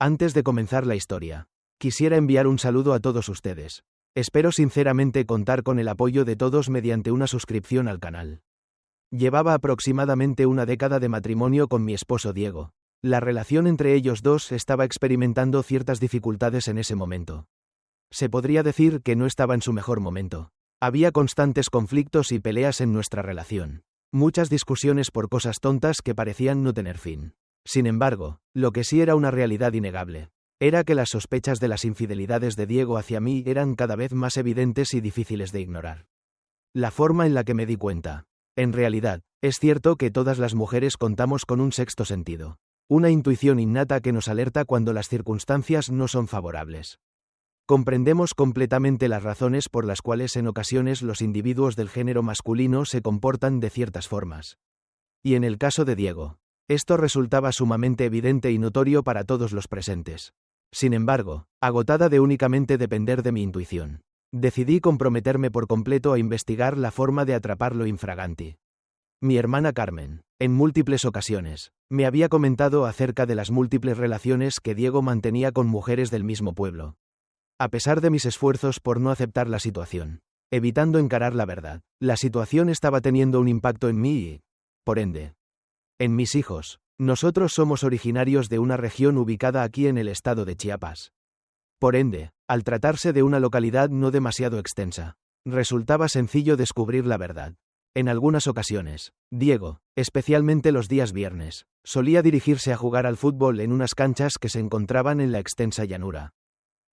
Antes de comenzar la historia, quisiera enviar un saludo a todos ustedes. Espero sinceramente contar con el apoyo de todos mediante una suscripción al canal. Llevaba aproximadamente una década de matrimonio con mi esposo Diego. La relación entre ellos dos estaba experimentando ciertas dificultades en ese momento. Se podría decir que no estaba en su mejor momento. Había constantes conflictos y peleas en nuestra relación. Muchas discusiones por cosas tontas que parecían no tener fin. Sin embargo, lo que sí era una realidad innegable, era que las sospechas de las infidelidades de Diego hacia mí eran cada vez más evidentes y difíciles de ignorar. La forma en la que me di cuenta. En realidad, es cierto que todas las mujeres contamos con un sexto sentido. Una intuición innata que nos alerta cuando las circunstancias no son favorables. Comprendemos completamente las razones por las cuales en ocasiones los individuos del género masculino se comportan de ciertas formas. Y en el caso de Diego, esto resultaba sumamente evidente y notorio para todos los presentes. Sin embargo, agotada de únicamente depender de mi intuición, decidí comprometerme por completo a investigar la forma de atraparlo infraganti. Mi hermana Carmen, en múltiples ocasiones, me había comentado acerca de las múltiples relaciones que Diego mantenía con mujeres del mismo pueblo. A pesar de mis esfuerzos por no aceptar la situación, evitando encarar la verdad, la situación estaba teniendo un impacto en mí y, por ende, en mis hijos. Nosotros somos originarios de una región ubicada aquí en el estado de Chiapas. Por ende, al tratarse de una localidad no demasiado extensa, resultaba sencillo descubrir la verdad. En algunas ocasiones, Diego, especialmente los días viernes, solía dirigirse a jugar al fútbol en unas canchas que se encontraban en la extensa llanura.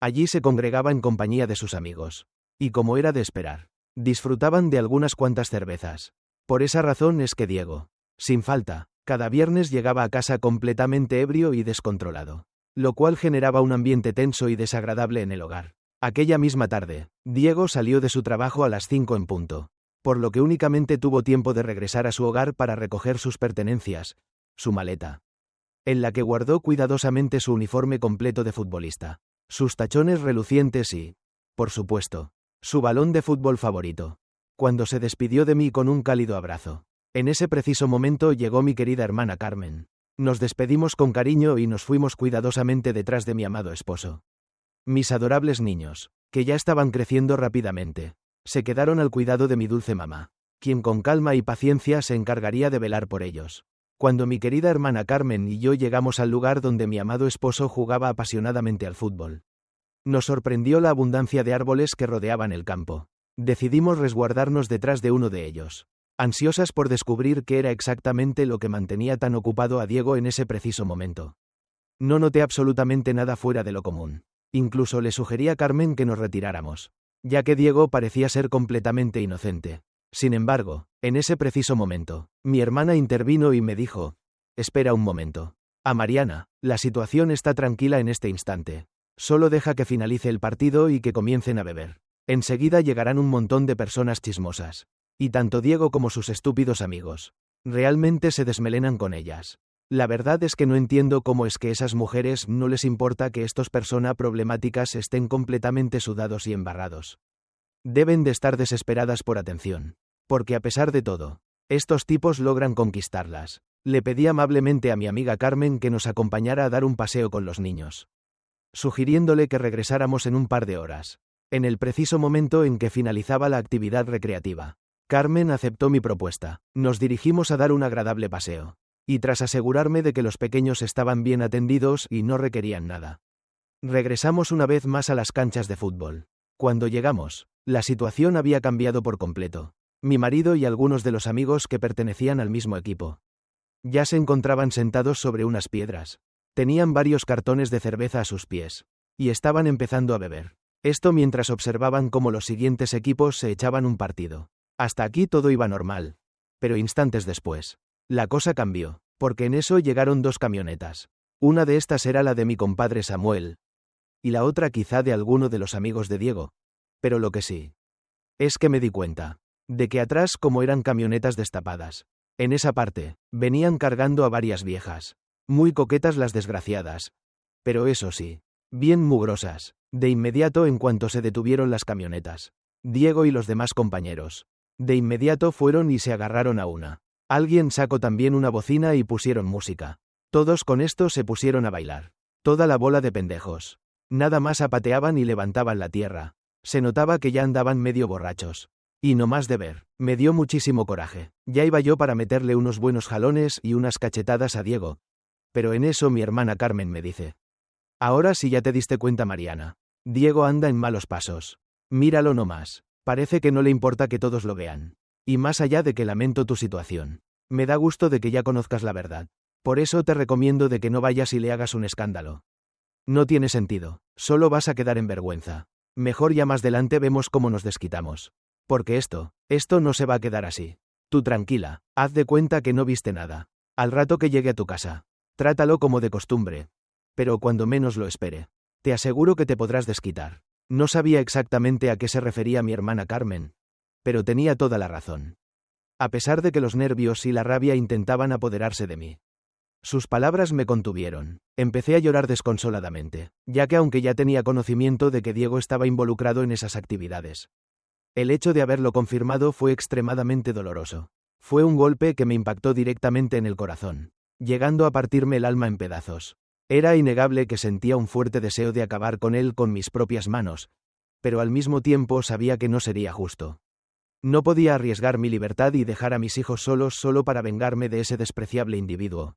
Allí se congregaba en compañía de sus amigos. Y como era de esperar, disfrutaban de algunas cuantas cervezas. Por esa razón es que Diego, sin falta, cada viernes llegaba a casa completamente ebrio y descontrolado, lo cual generaba un ambiente tenso y desagradable en el hogar. Aquella misma tarde, Diego salió de su trabajo a las 5 en punto, por lo que únicamente tuvo tiempo de regresar a su hogar para recoger sus pertenencias, su maleta, en la que guardó cuidadosamente su uniforme completo de futbolista, sus tachones relucientes y, por supuesto, su balón de fútbol favorito. Cuando se despidió de mí con un cálido abrazo, en ese preciso momento llegó mi querida hermana Carmen. Nos despedimos con cariño y nos fuimos cuidadosamente detrás de mi amado esposo. Mis adorables niños, que ya estaban creciendo rápidamente, se quedaron al cuidado de mi dulce mamá, quien con calma y paciencia se encargaría de velar por ellos. Cuando mi querida hermana Carmen y yo llegamos al lugar donde mi amado esposo jugaba apasionadamente al fútbol, nos sorprendió la abundancia de árboles que rodeaban el campo. Decidimos resguardarnos detrás de uno de ellos, ansiosas por descubrir qué era exactamente lo que mantenía tan ocupado a Diego en ese preciso momento. No noté absolutamente nada fuera de lo común. Incluso le sugerí a Carmen que nos retiráramos, ya que Diego parecía ser completamente inocente. Sin embargo, en ese preciso momento, mi hermana intervino y me dijo: «Espera un momento. A Mariana, la situación está tranquila en este instante. Solo deja que finalice el partido y que comiencen a beber. Enseguida llegarán un montón de personas chismosas. Y tanto Diego como sus estúpidos amigos realmente se desmelenan con ellas. La verdad es que no entiendo cómo es que esas mujeres no les importa que estos personas problemáticas estén completamente sudados y embarrados. Deben de estar desesperadas por atención. Porque a pesar de todo, estos tipos logran conquistarlas». Le pedí amablemente a mi amiga Carmen que nos acompañara a dar un paseo con los niños, sugiriéndole que regresáramos en un par de horas, en el preciso momento en que finalizaba la actividad recreativa. Carmen aceptó mi propuesta. Nos dirigimos a dar un agradable paseo, y tras asegurarme de que los pequeños estaban bien atendidos y no requerían nada, regresamos una vez más a las canchas de fútbol. Cuando llegamos, la situación había cambiado por completo. Mi marido y algunos de los amigos que pertenecían al mismo equipo ya se encontraban sentados sobre unas piedras. Tenían varios cartones de cerveza a sus pies, y estaban empezando a beber. Esto mientras observaban cómo los siguientes equipos se echaban un partido. Hasta aquí todo iba normal. Pero instantes después, la cosa cambió, porque en eso llegaron dos camionetas. Una de estas era la de mi compadre Samuel, y la otra quizá de alguno de los amigos de Diego. Pero lo que sí es que me di cuenta de que atrás, como eran camionetas destapadas, en esa parte, venían cargando a varias viejas. Muy coquetas las desgraciadas. Pero eso sí, bien mugrosas. De inmediato, en cuanto se detuvieron las camionetas, Diego y los demás compañeros, de inmediato fueron y se agarraron a una. Alguien sacó también una bocina y pusieron música. Todos con esto se pusieron a bailar. Toda la bola de pendejos. Nada más apateaban y levantaban la tierra. Se notaba que ya andaban medio borrachos. Y no más de ver. Me dio muchísimo coraje. Ya iba yo para meterle unos buenos jalones y unas cachetadas a Diego. Pero en eso mi hermana Carmen me dice: ahora sí ya te diste cuenta, Mariana. Diego anda en malos pasos. Míralo nomás. Parece que no le importa que todos lo vean. Y más allá de que lamento tu situación, me da gusto de que ya conozcas la verdad. Por eso te recomiendo de que no vayas y le hagas un escándalo. No tiene sentido. Solo vas a quedar en vergüenza. Mejor ya más adelante vemos cómo nos desquitamos. Porque esto no se va a quedar así. Tú tranquila, haz de cuenta que no viste nada. Al rato que llegue a tu casa, trátalo como de costumbre. Pero cuando menos lo espere, te aseguro que te podrás desquitar. No sabía exactamente a qué se refería mi hermana Carmen, pero tenía toda la razón. A pesar de que los nervios y la rabia intentaban apoderarse de mí, sus palabras me contuvieron. Empecé a llorar desconsoladamente, ya que aunque ya tenía conocimiento de que Diego estaba involucrado en esas actividades, el hecho de haberlo confirmado fue extremadamente doloroso. Fue un golpe que me impactó directamente en el corazón, llegando a partirme el alma en pedazos. Era innegable que sentía un fuerte deseo de acabar con él con mis propias manos, pero al mismo tiempo sabía que no sería justo. No podía arriesgar mi libertad y dejar a mis hijos solos solo para vengarme de ese despreciable individuo.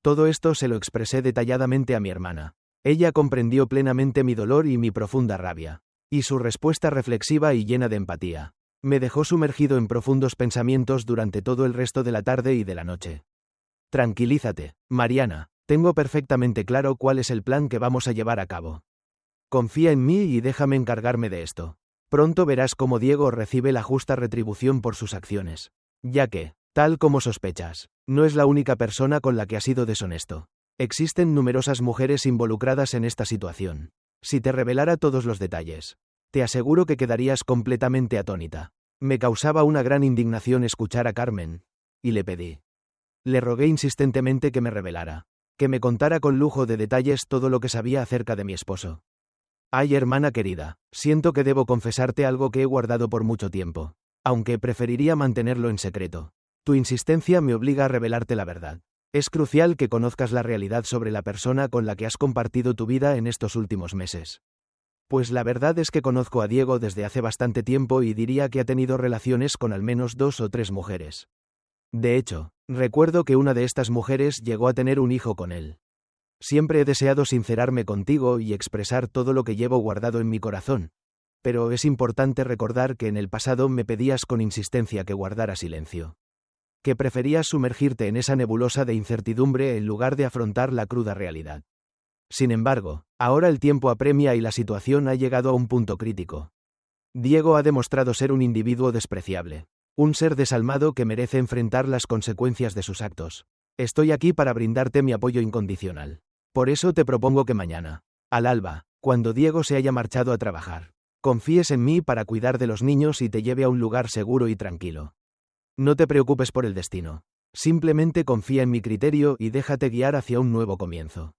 Todo esto se lo expresé detalladamente a mi hermana. Ella comprendió plenamente mi dolor y mi profunda rabia. Y su respuesta reflexiva y llena de empatía me dejó sumergido en profundos pensamientos durante todo el resto de la tarde y de la noche. Tranquilízate, Mariana, tengo perfectamente claro cuál es el plan que vamos a llevar a cabo. Confía en mí y déjame encargarme de esto. Pronto verás cómo Diego recibe la justa retribución por sus acciones. Ya que, tal como sospechas, no es la única persona con la que ha sido deshonesto. Existen numerosas mujeres involucradas en esta situación. Si te revelara todos los detalles, te aseguro que quedarías completamente atónita. Me causaba una gran indignación escuchar a Carmen, y le pedí. Le rogué insistentemente que me revelara, que me contara con lujo de detalles todo lo que sabía acerca de mi esposo. Ay, hermana querida, siento que debo confesarte algo que he guardado por mucho tiempo, aunque preferiría mantenerlo en secreto. Tu insistencia me obliga a revelarte la verdad. Es crucial que conozcas la realidad sobre la persona con la que has compartido tu vida en estos últimos meses. Pues la verdad es que conozco a Diego desde hace bastante tiempo y diría que ha tenido relaciones con al menos 2 o 3 mujeres. De hecho, recuerdo que una de estas mujeres llegó a tener un hijo con él. Siempre he deseado sincerarme contigo y expresar todo lo que llevo guardado en mi corazón, pero es importante recordar que en el pasado me pedías con insistencia que guardara silencio. Que preferías sumergirte en esa nebulosa de incertidumbre en lugar de afrontar la cruda realidad. Sin embargo, ahora el tiempo apremia y la situación ha llegado a un punto crítico. Diego ha demostrado ser un individuo despreciable, un ser desalmado que merece enfrentar las consecuencias de sus actos. Estoy aquí para brindarte mi apoyo incondicional. Por eso te propongo que mañana, al alba, cuando Diego se haya marchado a trabajar, confíes en mí para cuidar de los niños y te lleve a un lugar seguro y tranquilo. No te preocupes por el destino. Simplemente confía en mi criterio y déjate guiar hacia un nuevo comienzo.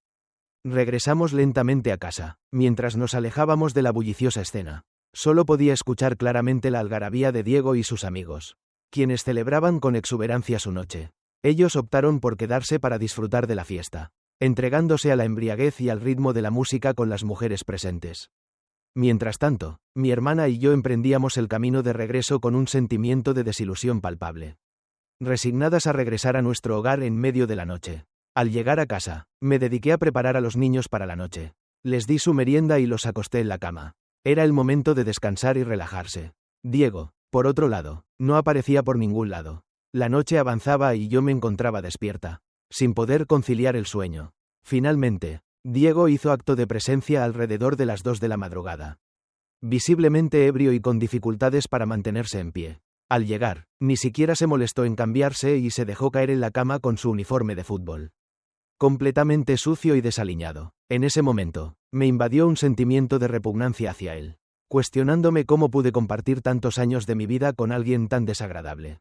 Regresamos lentamente a casa. Mientras nos alejábamos de la bulliciosa escena, solo podía escuchar claramente la algarabía de Diego y sus amigos, quienes celebraban con exuberancia su noche. Ellos optaron por quedarse para disfrutar de la fiesta, entregándose a la embriaguez y al ritmo de la música con las mujeres presentes. Mientras tanto, mi hermana y yo emprendíamos el camino de regreso con un sentimiento de desilusión palpable. Resignadas a regresar a nuestro hogar en medio de la noche. Al llegar a casa, me dediqué a preparar a los niños para la noche. Les di su merienda y los acosté en la cama. Era el momento de descansar y relajarse. Diego, por otro lado, no aparecía por ningún lado. La noche avanzaba y yo me encontraba despierta, sin poder conciliar el sueño. Finalmente, Diego hizo acto de presencia alrededor de las 2 de la madrugada. Visiblemente ebrio y con dificultades para mantenerse en pie. Al llegar, ni siquiera se molestó en cambiarse y se dejó caer en la cama con su uniforme de fútbol. Completamente sucio y desaliñado. En ese momento, me invadió un sentimiento de repugnancia hacia él, cuestionándome cómo pude compartir tantos años de mi vida con alguien tan desagradable.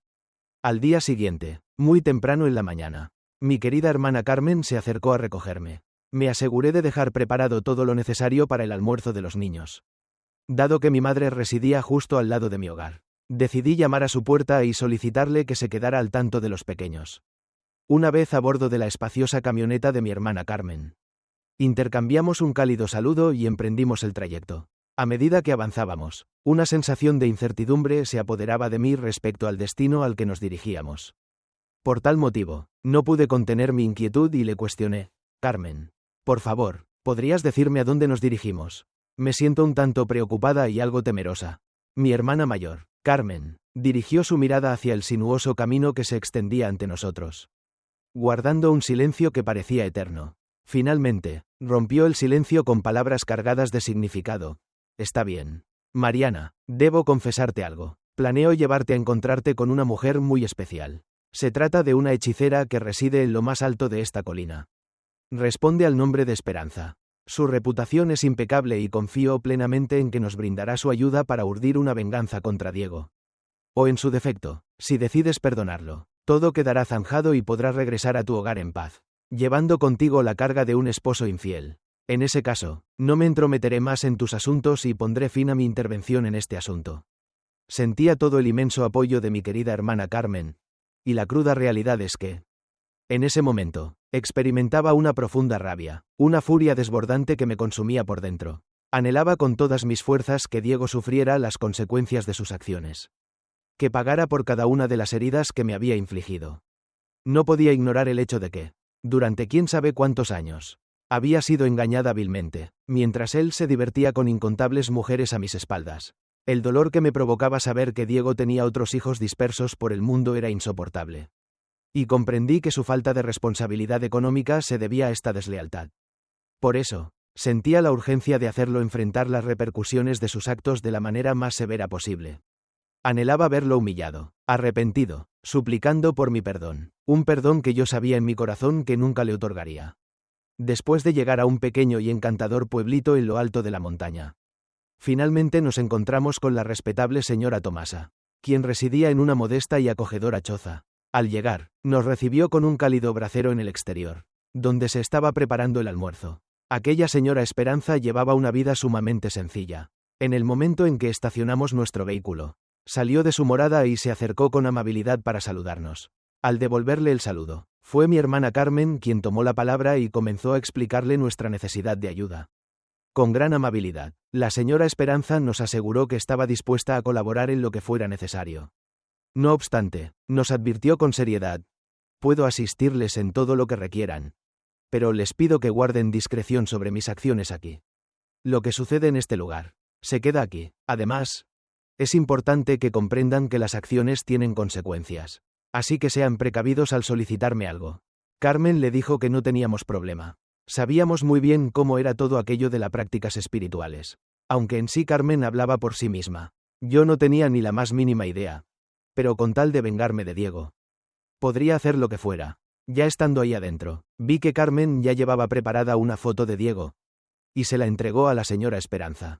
Al día siguiente, muy temprano en la mañana, mi querida hermana Carmen se acercó a recogerme. Me aseguré de dejar preparado todo lo necesario para el almuerzo de los niños. Dado que mi madre residía justo al lado de mi hogar, decidí llamar a su puerta y solicitarle que se quedara al tanto de los pequeños. Una vez a bordo de la espaciosa camioneta de mi hermana Carmen, Intercambiamos un cálido saludo y emprendimos el trayecto. A medida que avanzábamos, una sensación de incertidumbre se apoderaba de mí respecto al destino al que nos dirigíamos. Por tal motivo, no pude contener mi inquietud y le cuestioné: Carmen, por favor, ¿podrías decirme a dónde nos dirigimos? Me siento un tanto preocupada y algo temerosa. Mi hermana mayor, Carmen, dirigió su mirada hacia el sinuoso camino que se extendía ante nosotros, guardando un silencio que parecía eterno. Finalmente, rompió el silencio con palabras cargadas de significado. Está bien. Mariana, debo confesarte algo. Planeo llevarte a encontrarte con una mujer muy especial. Se trata de una hechicera que reside en lo más alto de esta colina. Responde al nombre de Esperanza. Su reputación es impecable y confío plenamente en que nos brindará su ayuda para urdir una venganza contra Diego. O en su defecto, si decides perdonarlo, todo quedará zanjado y podrás regresar a tu hogar en paz, llevando contigo la carga de un esposo infiel. En ese caso, no me entrometeré más en tus asuntos y pondré fin a mi intervención en este asunto. Sentía todo el inmenso apoyo de mi querida hermana Carmen, y la cruda realidad es que, en ese momento, experimentaba una profunda rabia, una furia desbordante que me consumía por dentro. Anhelaba con todas mis fuerzas que Diego sufriera las consecuencias de sus acciones, que pagara por cada una de las heridas que me había infligido. No podía ignorar el hecho de que, durante quién sabe cuántos años, había sido engañada vilmente, mientras él se divertía con incontables mujeres a mis espaldas. El dolor que me provocaba saber que Diego tenía otros hijos dispersos por el mundo era insoportable. Y comprendí que su falta de responsabilidad económica se debía a esta deslealtad. Por eso, sentía la urgencia de hacerlo enfrentar las repercusiones de sus actos de la manera más severa posible. Anhelaba verlo humillado, arrepentido, suplicando por mi perdón, un perdón que yo sabía en mi corazón que nunca le otorgaría. Después de llegar a un pequeño y encantador pueblito en lo alto de la montaña, finalmente nos encontramos con la respetable señora Tomasa, quien residía en una modesta y acogedora choza. Al llegar, nos recibió con un cálido brasero en el exterior, donde se estaba preparando el almuerzo. Aquella señora Esperanza llevaba una vida sumamente sencilla. En el momento en que estacionamos nuestro vehículo, salió de su morada y se acercó con amabilidad para saludarnos. Al devolverle el saludo, fue mi hermana Carmen quien tomó la palabra y comenzó a explicarle nuestra necesidad de ayuda. Con gran amabilidad, la señora Esperanza nos aseguró que estaba dispuesta a colaborar en lo que fuera necesario. No obstante, nos advirtió con seriedad: puedo asistirles en todo lo que requieran, pero les pido que guarden discreción sobre mis acciones aquí. Lo que sucede en este lugar se queda aquí. Además, es importante que comprendan que las acciones tienen consecuencias, así que sean precavidos al solicitarme algo. Carmen le dijo que no teníamos problema. Sabíamos muy bien cómo era todo aquello de las prácticas espirituales. Aunque en sí Carmen hablaba por sí misma, yo no tenía ni la más mínima idea. Pero con tal de vengarme de Diego, podría hacer lo que fuera. Ya estando ahí adentro, vi que Carmen ya llevaba preparada una foto de Diego, y se la entregó a la señora Esperanza.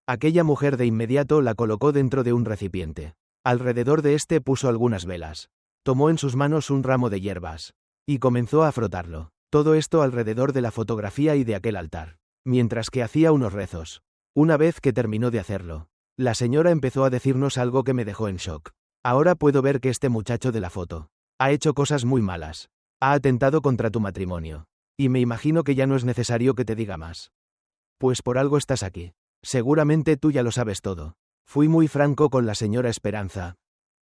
Aquella mujer de inmediato la colocó dentro de un recipiente. Alrededor de este puso algunas velas. Tomó en sus manos un ramo de hierbas, y comenzó a frotarlo. Todo esto alrededor de la fotografía y de aquel altar, mientras que hacía unos rezos. Una vez que terminó de hacerlo, la señora empezó a decirnos algo que me dejó en shock. Ahora puedo ver que este muchacho de la foto ha hecho cosas muy malas. Ha atentado contra tu matrimonio. Y me imagino que ya no es necesario que te diga más. Pues por algo estás aquí. Seguramente tú ya lo sabes todo. Fui muy franco con la señora Esperanza,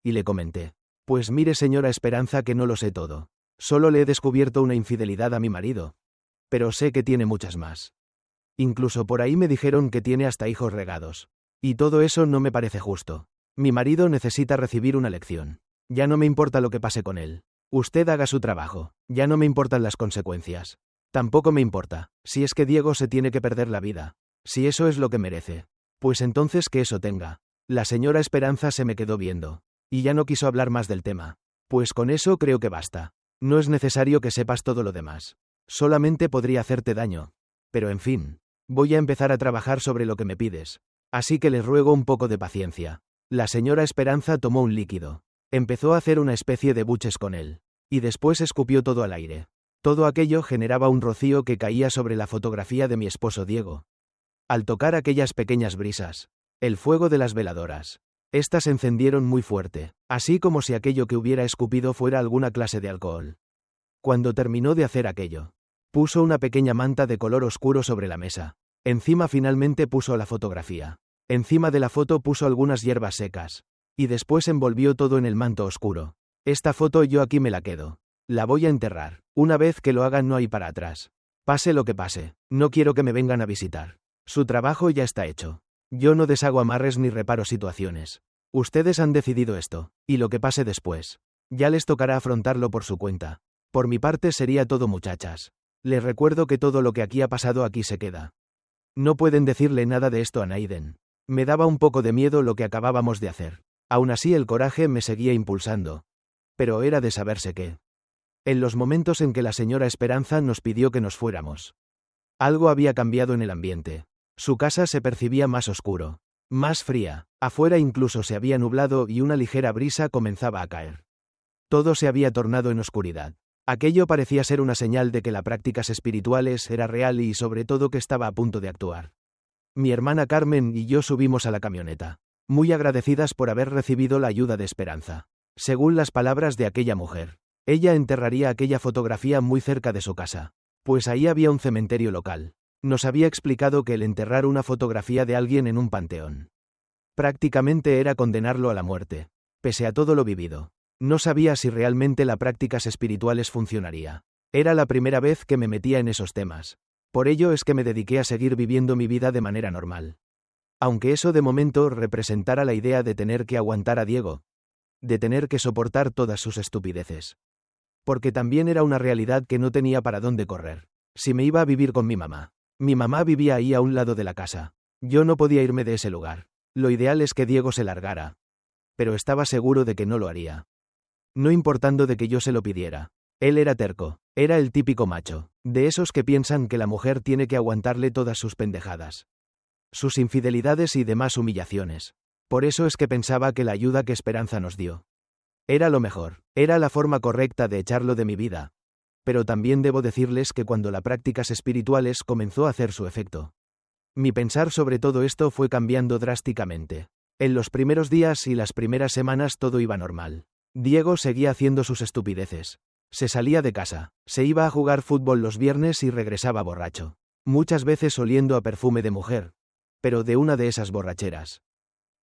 y le comenté: pues mire, señora Esperanza, que no lo sé todo. Solo le he descubierto una infidelidad a mi marido. Pero sé que tiene muchas más. Incluso por ahí me dijeron que tiene hasta hijos regados. Y todo eso no me parece justo. Mi marido necesita recibir una lección. Ya no me importa lo que pase con él. Usted haga su trabajo. Ya no me importan las consecuencias. Tampoco me importa si es que Diego se tiene que perder la vida. Si eso es lo que merece, pues entonces que eso tenga. La señora Esperanza se me quedó viendo, y ya no quiso hablar más del tema. Pues con eso creo que basta. No es necesario que sepas todo lo demás. Solamente podría hacerte daño. Pero en fin, voy a empezar a trabajar sobre lo que me pides. Así que les ruego un poco de paciencia. La señora Esperanza tomó un líquido. Empezó a hacer una especie de buches con él, y después escupió todo al aire. Todo aquello generaba un rocío que caía sobre la fotografía de mi esposo Diego. Al tocar aquellas pequeñas brisas, el fuego de las veladoras, estas se encendieron muy fuerte, así como si aquello que hubiera escupido fuera alguna clase de alcohol. Cuando terminó de hacer aquello, Puso una pequeña manta de color oscuro sobre la mesa. Encima finalmente puso la fotografía. Encima de la foto puso algunas hierbas secas. Y después envolvió todo en el manto oscuro. Esta foto yo aquí me la quedo. La voy a enterrar. Una vez que lo hagan no hay para atrás. Pase lo que pase. No quiero que me vengan a visitar. Su trabajo ya está hecho. Yo no deshago amarres ni reparo situaciones. Ustedes han decidido esto. Y lo que pase después. Ya les tocará afrontarlo por su cuenta. Por mi parte sería todo, muchachas. Les recuerdo que todo lo que aquí ha pasado aquí se queda. No pueden decirle nada de esto a Naiden. Me daba un poco de miedo lo que acabábamos de hacer. Aún así el coraje me seguía impulsando. Pero era de saberse que. En los momentos en que la señora Esperanza nos pidió que nos fuéramos. Algo había cambiado en el ambiente. Su casa se percibía más oscuro. Más fría. Afuera incluso se había nublado y una ligera brisa comenzaba a caer. Todo se había tornado en oscuridad. Aquello parecía ser una señal de que las prácticas espirituales era real y sobre todo que estaba a punto de actuar. Mi hermana Carmen y yo subimos a la camioneta, muy agradecidas por haber recibido la ayuda de Esperanza. Según las palabras de aquella mujer, ella enterraría aquella fotografía muy cerca de su casa, pues ahí había un cementerio local. Nos había explicado que el enterrar una fotografía de alguien en un panteón prácticamente era condenarlo a la muerte. Pese a todo lo vivido, no sabía si realmente las prácticas espirituales funcionaría. Era la primera vez que me metía en esos temas. Por ello es que me dediqué a seguir viviendo mi vida de manera normal. Aunque eso de momento representara la idea de tener que aguantar a Diego. De tener que soportar todas sus estupideces. Porque también era una realidad que no tenía para dónde correr. Si me iba a vivir con mi mamá. Mi mamá vivía ahí a un lado de la casa. Yo no podía irme de ese lugar. Lo ideal es que Diego se largara. Pero estaba seguro de que no lo haría. No importando de que yo se lo pidiera. Él era terco, era el típico macho, de esos que piensan que la mujer tiene que aguantarle todas sus pendejadas. Sus infidelidades y demás humillaciones. Por eso es que pensaba que la ayuda que Esperanza nos dio era lo mejor, era la forma correcta de echarlo de mi vida. Pero también debo decirles que cuando las prácticas espirituales comenzó a hacer su efecto, mi pensar sobre todo esto fue cambiando drásticamente. En los primeros días y las primeras semanas todo iba normal. Diego seguía haciendo sus estupideces. Se salía de casa, se iba a jugar fútbol los viernes y regresaba borracho. Muchas veces oliendo a perfume de mujer. Pero de una de esas borracheras.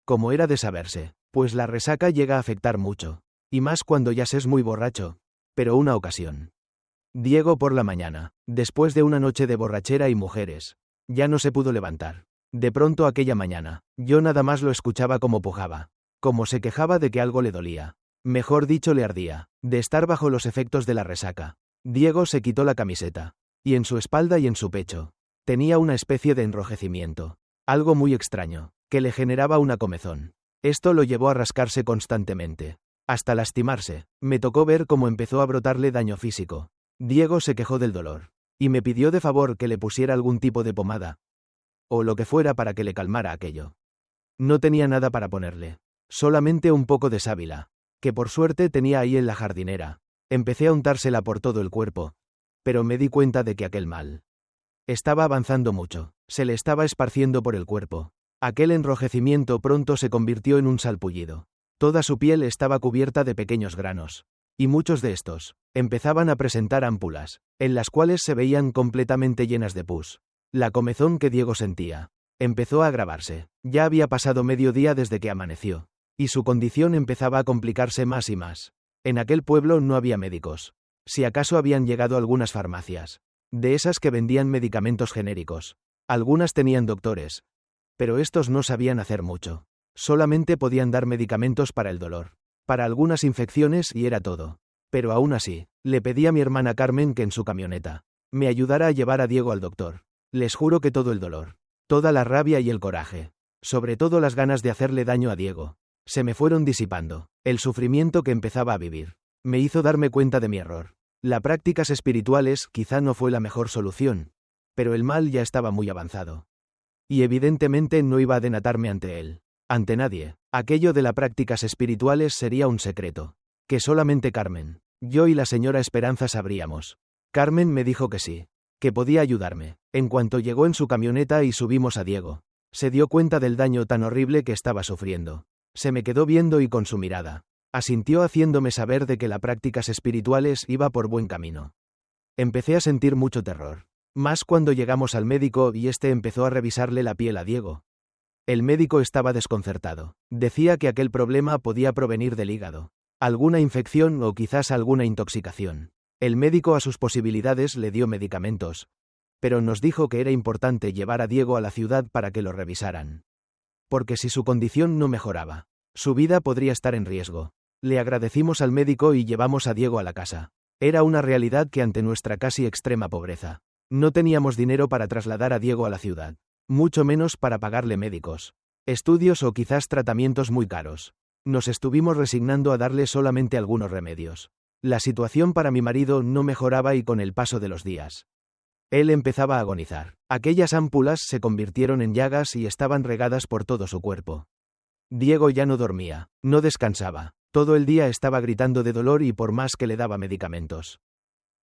Como era de saberse, pues la resaca llega a afectar mucho. Y más cuando ya se es muy borracho. Pero una ocasión. Diego por la mañana, después de una noche de borrachera y mujeres, ya no se pudo levantar. De pronto aquella mañana, yo nada más lo escuchaba como pujaba. Como se quejaba de que algo le dolía. Mejor dicho le ardía, de estar bajo los efectos de la resaca. Diego se quitó la camiseta. Y en su espalda y en su pecho. Tenía una especie de enrojecimiento. Algo muy extraño, que le generaba una comezón. Esto lo llevó a rascarse constantemente. Hasta lastimarse. Me tocó ver cómo empezó a brotarle daño físico. Diego se quejó del dolor. Y me pidió de favor que le pusiera algún tipo de pomada. O lo que fuera para que le calmara aquello. No tenía nada para ponerle. Solamente un poco de sábila. Que por suerte tenía ahí en la jardinera. Empecé a untársela por todo el cuerpo. Pero me di cuenta de que aquel mal estaba avanzando mucho. Se le estaba esparciendo por el cuerpo. Aquel enrojecimiento pronto se convirtió en un salpullido. Toda su piel estaba cubierta de pequeños granos. Y muchos de estos empezaban a presentar ámpulas, en las cuales se veían completamente llenas de pus. La comezón que Diego sentía empezó a agravarse. Ya había pasado medio día desde que amaneció. Y su condición empezaba a complicarse más y más. En aquel pueblo no había médicos. Si acaso habían llegado algunas farmacias. De esas que vendían medicamentos genéricos. Algunas tenían doctores. Pero estos no sabían hacer mucho. Solamente podían dar medicamentos para el dolor. Para algunas infecciones y era todo. Pero aún así, le pedí a mi hermana Carmen que en su camioneta me ayudara a llevar a Diego al doctor. Les juro que todo el dolor, toda la rabia y el coraje, sobre todo las ganas de hacerle daño a Diego, se me fueron disipando. El sufrimiento que empezaba a vivir me hizo darme cuenta de mi error. Las prácticas espirituales quizá no fue la mejor solución, pero el mal ya estaba muy avanzado. Y evidentemente no iba a denatarme ante él, ante nadie. Aquello de las prácticas espirituales sería un secreto, que solamente Carmen, yo y la señora Esperanza sabríamos. Carmen me dijo que sí, que podía ayudarme. En cuanto llegó en su camioneta y subimos a Diego, se dio cuenta del daño tan horrible que estaba sufriendo. Se me quedó viendo y con su mirada asintió haciéndome saber de que las prácticas espirituales iba por buen camino. Empecé a sentir mucho terror. Más cuando llegamos al médico y este empezó a revisarle la piel a Diego. El médico estaba desconcertado. Decía que aquel problema podía provenir del hígado. Alguna infección o quizás alguna intoxicación. El médico a sus posibilidades le dio medicamentos, pero nos dijo que era importante llevar a Diego a la ciudad para que lo revisaran. Porque si su condición no mejoraba, su vida podría estar en riesgo. Le agradecimos al médico y llevamos a Diego a la casa. Era una realidad que ante nuestra casi extrema pobreza, no teníamos dinero para trasladar a Diego a la ciudad, mucho menos para pagarle médicos, estudios o quizás tratamientos muy caros. Nos estuvimos resignando a darle solamente algunos remedios. La situación para mi marido no mejoraba y con el paso de los días, él empezaba a agonizar. Aquellas ámpulas se convirtieron en llagas y estaban regadas por todo su cuerpo. Diego ya no dormía, no descansaba. Todo el día estaba gritando de dolor y por más que le daba medicamentos,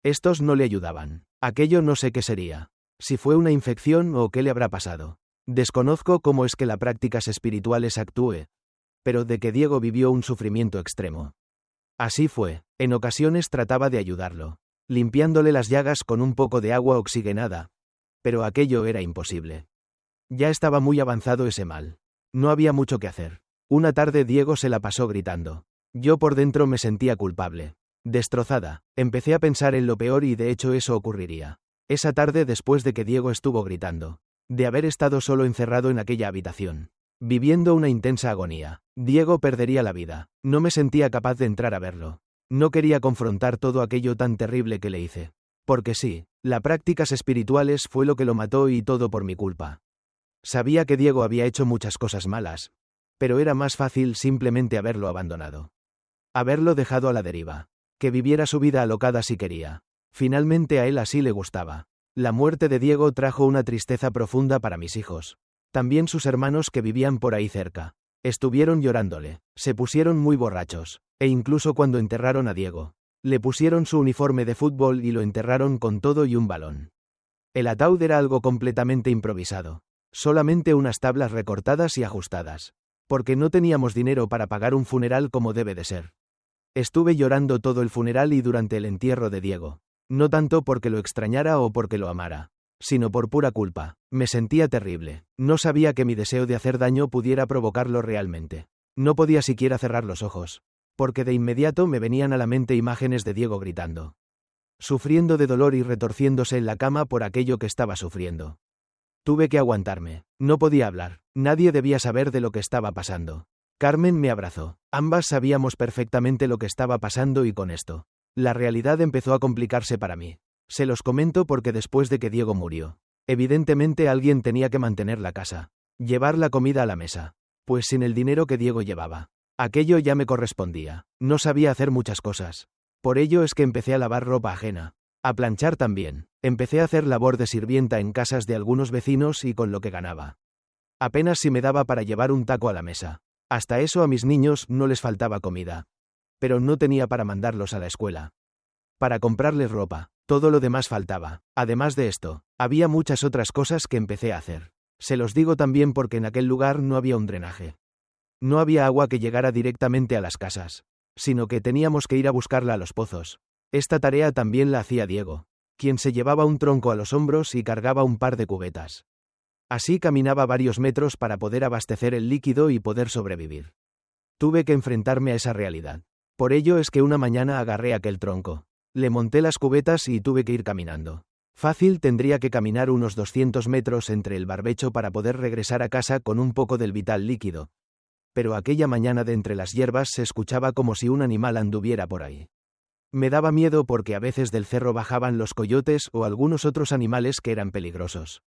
estos no le ayudaban. Aquello no sé qué sería. Si fue una infección o qué le habrá pasado. Desconozco cómo es que las prácticas espirituales actúe, pero de que Diego vivió un sufrimiento extremo. Así fue. En ocasiones trataba de ayudarlo, limpiándole las llagas con un poco de agua oxigenada, pero aquello era imposible. Ya estaba muy avanzado ese mal. No había mucho que hacer. Una tarde Diego se la pasó gritando. Yo por dentro me sentía culpable. Destrozada, empecé a pensar en lo peor y de hecho eso ocurriría. Esa tarde después de que Diego estuvo gritando, de haber estado solo encerrado en aquella habitación, viviendo una intensa agonía, Diego perdería la vida. No me sentía capaz de entrar a verlo. No quería confrontar todo aquello tan terrible que le hice. Porque sí, las prácticas espirituales fue lo que lo mató y todo por mi culpa. Sabía que Diego había hecho muchas cosas malas, pero era más fácil simplemente haberlo abandonado. Haberlo dejado a la deriva. Que viviera su vida alocada si quería. Finalmente a él así le gustaba. La muerte de Diego trajo una tristeza profunda para mis hijos. También sus hermanos que vivían por ahí cerca. Estuvieron llorándole, se pusieron muy borrachos, e incluso cuando enterraron a Diego, le pusieron su uniforme de fútbol y lo enterraron con todo y un balón. El ataúd era algo completamente improvisado. Solamente unas tablas recortadas y ajustadas. Porque no teníamos dinero para pagar un funeral como debe de ser. Estuve llorando todo el funeral y durante el entierro de Diego. No tanto porque lo extrañara o porque lo amara, sino por pura culpa. Me sentía terrible. No sabía que mi deseo de hacer daño pudiera provocarlo realmente. No podía siquiera cerrar los ojos, porque de inmediato me venían a la mente imágenes de Diego gritando, sufriendo de dolor y retorciéndose en la cama por aquello que estaba sufriendo. Tuve que aguantarme. No podía hablar. Nadie debía saber de lo que estaba pasando. Carmen me abrazó. Ambas sabíamos perfectamente lo que estaba pasando y con esto, la realidad empezó a complicarse para mí. Se los comento porque después de que Diego murió, evidentemente alguien tenía que mantener la casa, llevar la comida a la mesa. Pues sin el dinero que Diego llevaba, aquello ya me correspondía. No sabía hacer muchas cosas. Por ello es que empecé a lavar ropa ajena. A planchar también. Empecé a hacer labor de sirvienta en casas de algunos vecinos y con lo que ganaba, apenas si me daba para llevar un taco a la mesa. Hasta eso a mis niños no les faltaba comida. Pero no tenía para mandarlos a la escuela. Para comprarles ropa, todo lo demás faltaba. Además de esto, había muchas otras cosas que empecé a hacer. Se los digo también porque en aquel lugar no había un drenaje. No había agua que llegara directamente a las casas, sino que teníamos que ir a buscarla a los pozos. Esta tarea también la hacía Diego, quien se llevaba un tronco a los hombros y cargaba un par de cubetas. Así caminaba varios metros para poder abastecer el líquido y poder sobrevivir. Tuve que enfrentarme a esa realidad. Por ello es que una mañana agarré aquel tronco, le monté las cubetas y tuve que ir caminando. Fácil tendría que caminar unos 200 metros entre el barbecho para poder regresar a casa con un poco del vital líquido. Pero aquella mañana de entre las hierbas se escuchaba como si un animal anduviera por ahí. Me daba miedo porque a veces del cerro bajaban los coyotes o algunos otros animales que eran peligrosos.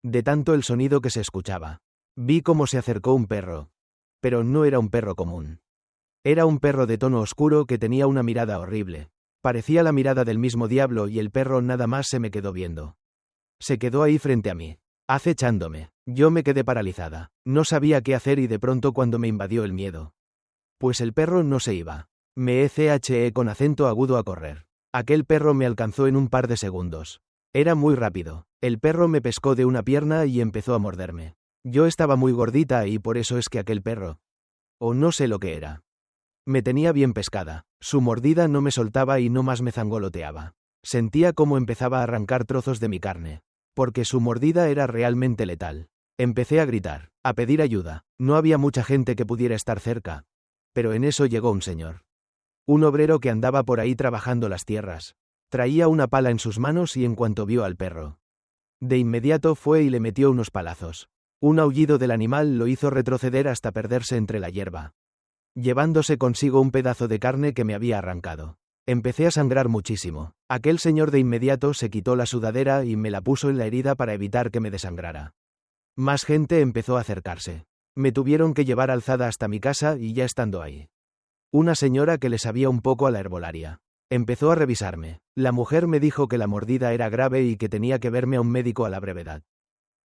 De tanto el sonido que se escuchaba, vi cómo se acercó un perro. Pero no era un perro común. Era un perro de tono oscuro que tenía una mirada horrible. Parecía la mirada del mismo diablo y el perro nada más se me quedó viendo. Se quedó ahí frente a mí, acechándome. Yo me quedé paralizada. No sabía qué hacer y de pronto cuando me invadió el miedo. Pues el perro no se iba. Me eché con acento agudo a correr. Aquel perro me alcanzó en un par de segundos. Era muy rápido. El perro me pescó de una pierna y empezó a morderme. Yo estaba muy gordita y por eso es que aquel perro, o no sé lo que era, me tenía bien pescada. Su mordida no me soltaba y no más me zangoloteaba. Sentía cómo empezaba a arrancar trozos de mi carne. Porque su mordida era realmente letal. Empecé a gritar, a pedir ayuda. No había mucha gente que pudiera estar cerca. Pero en eso llegó un señor. Un obrero que andaba por ahí trabajando las tierras. Traía una pala en sus manos y en cuanto vio al perro, de inmediato fue y le metió unos palazos. Un aullido del animal lo hizo retroceder hasta perderse entre la hierba, llevándose consigo un pedazo de carne que me había arrancado. Empecé a sangrar muchísimo. Aquel señor de inmediato se quitó la sudadera y me la puso en la herida para evitar que me desangrara. Más gente empezó a acercarse. Me tuvieron que llevar alzada hasta mi casa y ya estando ahí, una señora que le sabía un poco a la herbolaria empezó a revisarme. La mujer me dijo que la mordida era grave y que tenía que verme a un médico a la brevedad.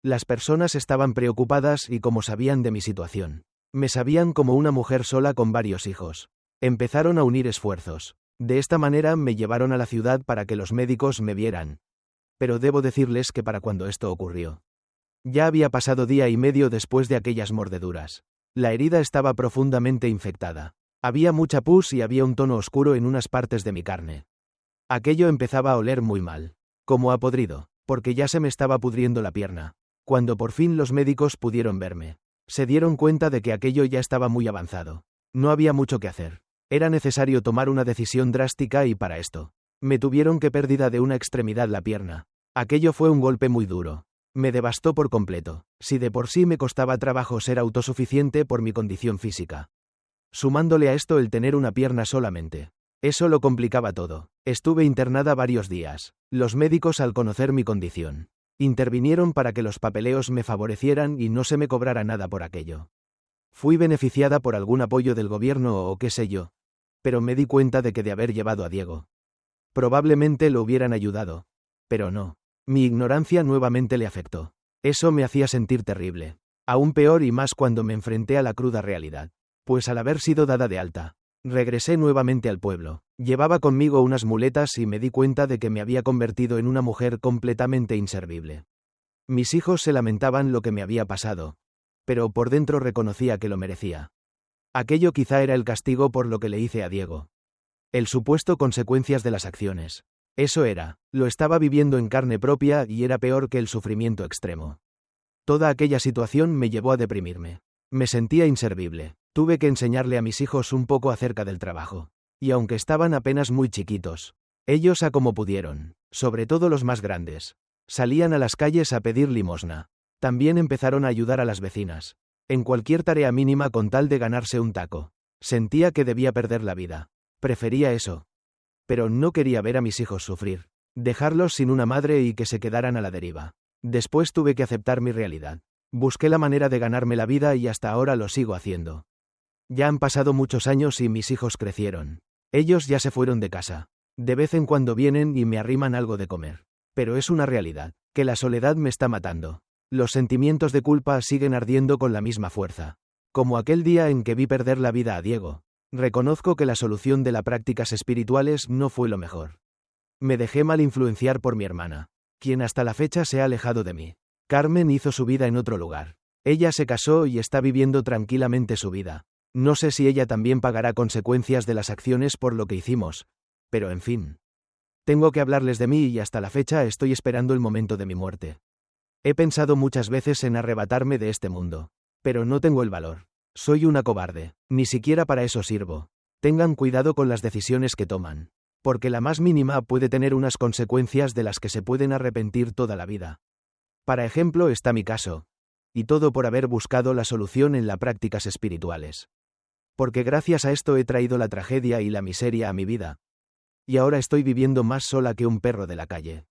Las personas estaban preocupadas y como sabían de mi situación, me sabían como una mujer sola con varios hijos. Empezaron a unir esfuerzos. De esta manera me llevaron a la ciudad para que los médicos me vieran. Pero debo decirles que para cuando esto ocurrió, ya había pasado día y medio después de aquellas mordeduras. La herida estaba profundamente infectada. Había mucha pus y había un tono oscuro en unas partes de mi carne. Aquello empezaba a oler muy mal, como a podrido, porque ya se me estaba pudriendo la pierna. Cuando por fin los médicos pudieron verme, se dieron cuenta de que aquello ya estaba muy avanzado. No había mucho que hacer. Era necesario tomar una decisión drástica y para esto, me tuvieron que pérdida de una extremidad la pierna. Aquello fue un golpe muy duro. Me devastó por completo. Si de por sí me costaba trabajo ser autosuficiente por mi condición física, sumándole a esto el tener una pierna solamente, eso lo complicaba todo. Estuve internada varios días. Los médicos, al conocer mi condición, intervinieron para que los papeleos me favorecieran y no se me cobrara nada por aquello. Fui beneficiada por algún apoyo del gobierno o qué sé yo, pero me di cuenta de que de haber llevado a Diego, probablemente lo hubieran ayudado. Pero no. Mi ignorancia nuevamente le afectó. Eso me hacía sentir terrible. Aún peor y más cuando me enfrenté a la cruda realidad. Pues al haber sido dada de alta, regresé nuevamente al pueblo. Llevaba conmigo unas muletas y me di cuenta de que me había convertido en una mujer completamente inservible. Mis hijos se lamentaban lo que me había pasado, pero por dentro reconocía que lo merecía. Aquello quizá era el castigo por lo que le hice a Diego. El supuesto consecuencias de las acciones. Eso era, lo estaba viviendo en carne propia y era peor que el sufrimiento extremo. Toda aquella situación me llevó a deprimirme. Me sentía inservible. Tuve que enseñarle a mis hijos un poco acerca del trabajo. Y aunque estaban apenas muy chiquitos, ellos a como pudieron, sobre todo los más grandes, salían a las calles a pedir limosna. También empezaron a ayudar a las vecinas, en cualquier tarea mínima con tal de ganarse un taco. Sentía que debía perder la vida. Prefería eso. Pero no quería ver a mis hijos sufrir, dejarlos sin una madre y que se quedaran a la deriva. Después tuve que aceptar mi realidad. Busqué la manera de ganarme la vida y hasta ahora lo sigo haciendo. Ya han pasado muchos años y mis hijos crecieron. Ellos ya se fueron de casa. De vez en cuando vienen y me arriman algo de comer. Pero es una realidad, que la soledad me está matando. Los sentimientos de culpa siguen ardiendo con la misma fuerza. Como aquel día en que vi perder la vida a Diego. Reconozco que la solución de las prácticas espirituales no fue lo mejor. Me dejé mal influenciar por mi hermana, quien hasta la fecha se ha alejado de mí. Carmen hizo su vida en otro lugar. Ella se casó y está viviendo tranquilamente su vida. No sé si ella también pagará consecuencias de las acciones por lo que hicimos, pero en fin. Tengo que hablarles de mí y hasta la fecha estoy esperando el momento de mi muerte. He pensado muchas veces en arrebatarme de este mundo, pero no tengo el valor. Soy una cobarde, ni siquiera para eso sirvo. Tengan cuidado con las decisiones que toman, porque la más mínima puede tener unas consecuencias de las que se pueden arrepentir toda la vida. Para ejemplo está mi caso, y todo por haber buscado la solución en las prácticas espirituales. Porque gracias a esto he traído la tragedia y la miseria a mi vida. Y ahora estoy viviendo más sola que un perro de la calle.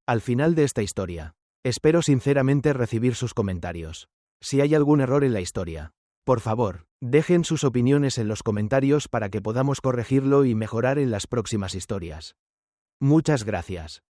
Al final de esta historia, espero sinceramente recibir sus comentarios. Si hay algún error en la historia, por favor, dejen sus opiniones en los comentarios para que podamos corregirlo y mejorar en las próximas historias. Muchas gracias.